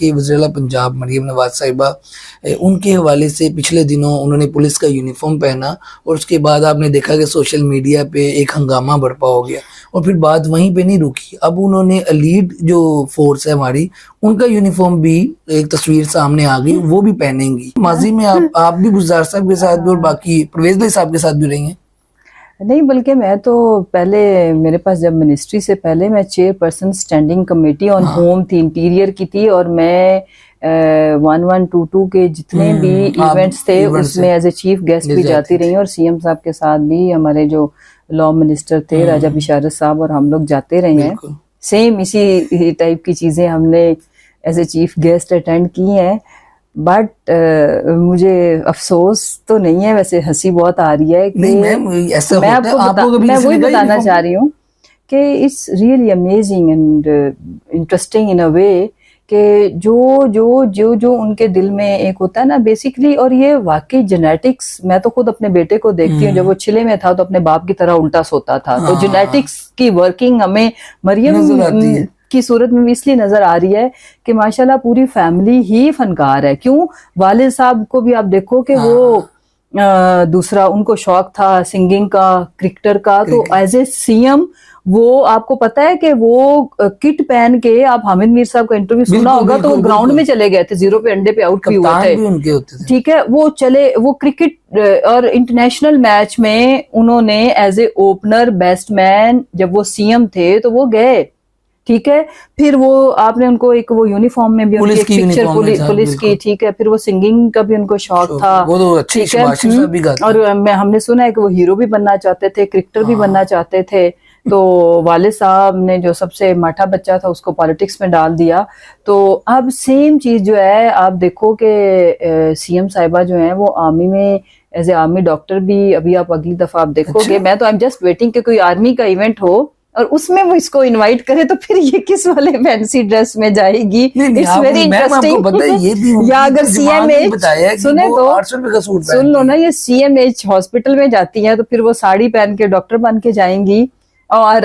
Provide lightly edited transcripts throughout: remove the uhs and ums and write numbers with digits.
कि वज़ीर-ए-आला पंजाब मरियम नवाज साहिबा उनके हवाले से पिछले दिनों उन्होंने पुलिस का यूनिफॉर्म पहना और उसके बाद आपने देखा कि सोशल मीडिया पे एक हंगामा बर्पा हो गया और फिर बात वहीं पे नहीं रुकी। अब उन्होंने लीड जो फोर्स है हमारी, उनका यूनिफॉर्म भी एक तस्वीर सामने आ गई, वो भी पहनेंगी। माजी में आप भी गुलजार साहब के साथ भी और बाकी परवेज भाई साहब के साथ भी रही हैं। नहीं, बल्कि मैं तो पहले, मेरे पास जब मिनिस्ट्री से पहले मैं chairperson standing committee on home थी, इंटीरियर की थी, और मैं 1122 के जितने भी इवेंट्स थे उसमें एज ए चीफ गेस्ट भी जाती रही, और सीएम साहब के साथ भी हमारे जो लॉ मिनिस्टर थे राजा बिशारत साहब और हम लोग जाते रहे हैं। सेम इसी टाइप की चीजें हमने as a chief guest attend की हैं। बट मुझे अफसोस तो नहीं है, वैसे हंसी बहुत आ रही है कि मैं वही बताना चाह रही हूँ कि it's really amazing and interesting in a way कि जो उनके दिल में एक होता है ना बेसिकली, और ये वाकई जेनेटिक्स, मैं तो खुद अपने बेटे को देखती हूँ, जब वो चिले में था तो अपने बाप की तरह उल्टा सोता था। तो जेनेटिक्स की वर्किंग हमें मरियम की सूरत में भी इसलिए नजर आ रही है कि माशाल्लाह पूरी फैमिली ही फनकार है। क्यों, वालिद साहब को भी आप देखो कि वो दूसरा उनको शौक था सिंगिंग का, क्रिकेटर का, तो एज ए सीएम वो, आपको पता है कि वो किट पहन के, आप हामिद मीर साहब का इंटरव्यू सुना होगा, तो वो ग्राउंड में चले गए थे, 0 पे अंडे पे आउट भी हुए थे, ठीक है, वो चले, वो क्रिकेट और इंटरनेशनल मैच में उन्होंने एज ए ओपनर बैट्समैन, जब वो सीएम थे तो वो गए, ठीक है। फिर वो आपने उनको एक वो यूनिफॉर्म में भी उनकी एक पिक्चर पुलिस की, ठीक है। फिर वो सिंगिंग का भी उनको शौक था, ठीक है। और हमने सुना है कि वो हीरो भी बनना चाहते थे, क्रिकेटर भी बनना चाहते थे। तो वालिद साहब ने जो सबसे माठा बच्चा था उसको पॉलिटिक्स में डाल दिया। तो अब सेम चीज जो है आप देखो कि सीएम साहिबा जो है वो आर्मी में एज ए आर्मी डॉक्टर भी, अभी आप अगली दफा आप देखोगे, मैं तो आई एम जस्ट वेटिंग कि कोई आर्मी का इवेंट हो और उसमें वो इसको इनवाइट करे, तो फिर ये किस वाले फैंसी ड्रेस में जाएगी। It's very interesting. या अगर सीएमएच सुने तो सुन लो ना, ये सीएमएच हॉस्पिटल में जाती है तो फिर वो साड़ी पहन के डॉक्टर बन के जाएंगी। और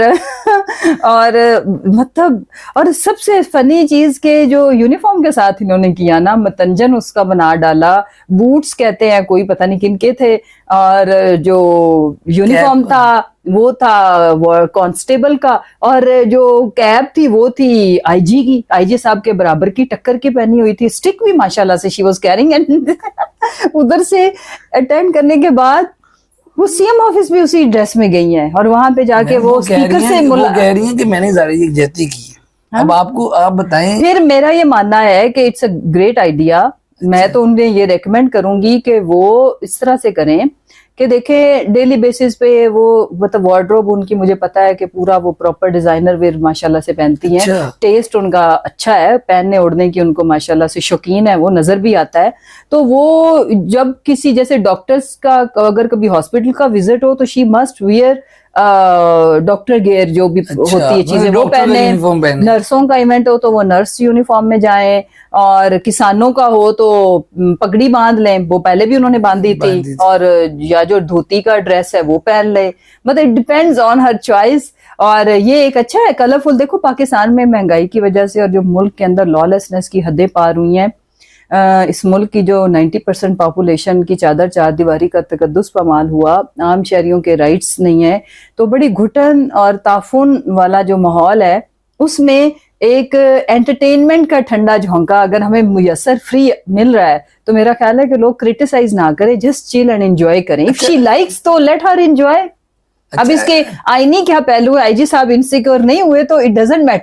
मतलब, और सबसे फनी चीज के जो यूनिफॉर्म के साथ इन्होंने किया ना, मतंजन उसका बना डाला, बूट्स कहते हैं कोई पता नहीं किनके थे, और जो यूनिफॉर्म था वो था कांस्टेबल का, और जो कैप थी वो थी आईजी की, आईजी साहब के बराबर की टक्कर की पहनी हुई थी, स्टिक भी माशाल्लाह से शी वाज कैरिंग। एंड उधर से अटेंड करने के बाद वो सीएम ऑफिस भी उसी ड्रेस में गई हैं, और वहां पे जाके वो स्पीकर से कह रही हैं कि मैंने ज़ारी जैती की। अब आपको आप बताएं। फिर मेरा ये मानना है कि इट्स अ ग्रेट आइडिया। मैं तो उन्हें ये रेकमेंड करूंगी कि वो इस तरह से करें कि देखें डेली बेसिस पे वो, मतलब वार्डरोब उनकी, मुझे पता है कि पूरा वो प्रॉपर डिजाइनर वेयर माशाल्लाह से पहनती हैं। टेस्ट उनका अच्छा है, पहनने ओढ़ने की उनको माशाल्लाह से शौकीन है, वो नजर भी आता है। तो वो जब किसी जैसे डॉक्टर्स का अगर कभी हॉस्पिटल का विजिट हो तो she must wear doctor gear जो भी होती है चीजें वो पहने। नर्सों का इवेंट हो तो वो नर्स यूनिफॉर्म में जाएं, और किसानों का हो तो पगड़ी बांध लें, वो पहले भी उन्होंने बांधी थी, और या जो धोती का ड्रेस है वो पहन ले, मतलब it depends on her choice. और ये एक अच्छा है, कलरफुल। देखो पाकिस्तान में महंगाई की वजह से और जो मुल्क के अंदर लॉलेसनेस की हदें पार हुई हैं, इस मुल्क की जो 90% पॉपुलेशन की चादर चार दीवारी का तकद्दुस पामाल हुआ, आम शहरियों के राइट्स नहीं है, तो बड़ी घुटन और ताफुन वाला जो माहौल है उसमें एक एंटरटेनमेंट का ठंडा झोंका अगर हमें मुयस्सर फ्री मिल रहा है तो मेरा ख्याल है कि लोग क्रिटिसाइज ना करें, जस्ट चिल एंड एंजॉय करें। इफ शी लाइक्स तो लेट हर एंजॉय। अब इसके आईनी क्या पहलू है, आईजी साहब इनसिक्योर नहीं हुए तो इट डजंट मैटर।